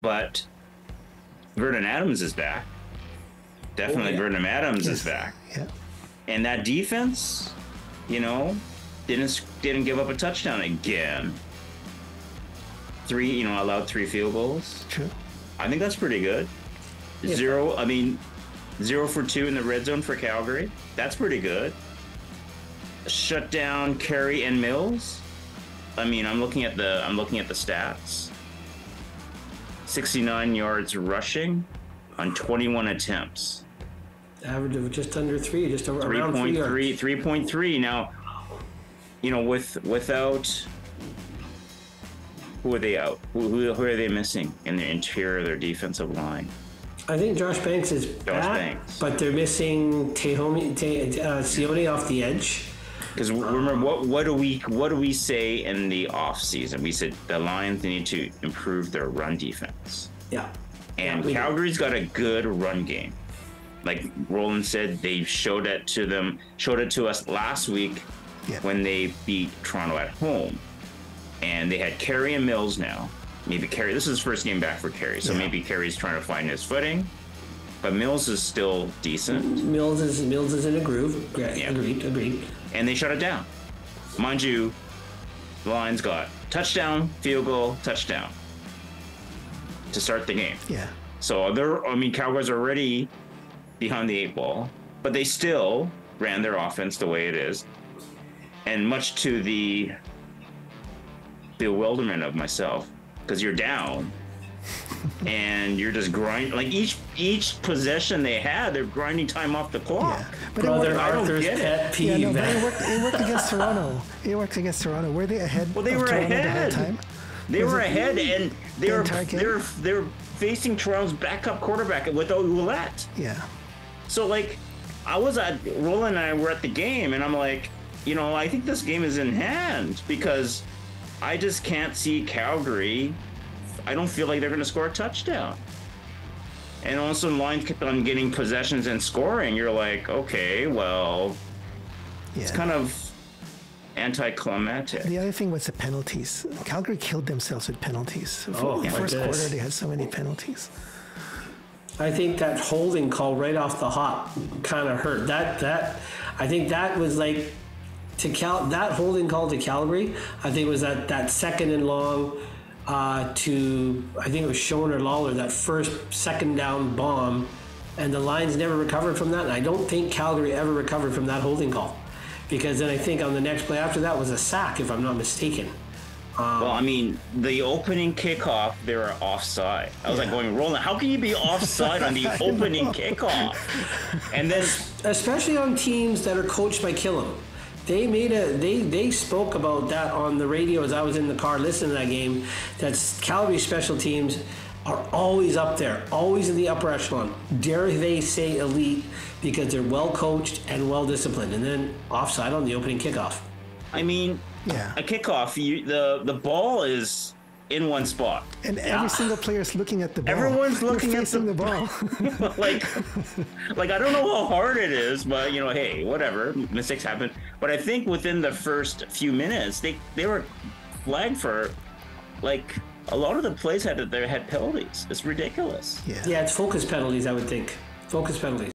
but Vernon Adams is back. Definitely, Vernon Adams is back. Yeah. And that defense, didn't give up a touchdown again. Allowed 3 field goals. True. I think that's pretty good. Yeah. 0 for 2 in the red zone for Calgary. That's pretty good. Shut down Carey and Mills. I'm looking at the stats. 69 yards rushing on 21 attempts. Average of just under 3, just around 3 yards. 3.3. Now, without, who are they out? Who are they missing in the interior of their defensive line? I think Josh Banks is back, but they're missing Sione off the edge. Because remember, what do we say in the off season? We said the Lions need to improve their run defense. Yeah. And Calgary's got a good run game. Like Roland said, they showed it to us last week when they beat Toronto at home. And they had Carey and Mills now. Maybe Carey, this is his first game back for Carey, so maybe Carey's trying to find his footing. But Mills is still decent. Mills is in a groove. Yeah. Agreed. And they shut it down. Mind you, the Lions got touchdown, field goal, touchdown to start the game. Yeah. So Calgary's already behind the 8 ball, but they still ran their offense the way it is. And much to the bewilderment of myself, because you're down and you're just grinding. Like each possession they had, they're grinding time off the clock. Yeah. But Brother Arthur's pet peeve. Yeah, no, but it worked against Toronto. It worked against Toronto. Were they ahead? Well, they were ahead. The whole time? They were ahead, and they were facing Toronto's backup quarterback without Ouellette. Yeah. So Roland and I were at the game, and I'm like, I think this game is in hand because I just can't see Calgary. I don't feel like they're going to score a touchdown. And also, the Lions kept on getting possessions and scoring. You're like, okay, well, it's kind of anticlimactic. The other thing was the penalties. Calgary killed themselves with penalties. In the first quarter, they had so many penalties. I think that holding call right off the hop kind of hurt. I think that was like that holding call to Calgary. I think it was that second and long I think it was Schoen or Lawler, that first second down bomb, and the Lions never recovered from that. And I don't think Calgary ever recovered from that holding call, because then I think on the next play after that was a sack, if I'm not mistaken. The opening kickoff, they were offside. I was like going, Roland, how can you be offside on the opening kickoff? And then, especially on teams that are coached by Killam. They spoke about that on the radio as I was in the car listening to that game, that Calgary special teams are always up there, always in the upper echelon. Dare they say elite, because they're well coached and well disciplined. And then offside on the opening kickoff. a kickoff, the ball is in one spot. And every single player is looking at the ball. Everyone's looking at the ball. like I don't know how hard it is, but hey, whatever, mistakes happen. But I think within the first few minutes, they were flagged for a lot of the plays had penalties. It's ridiculous. Yeah, it's focus penalties, I would think. Focus penalties.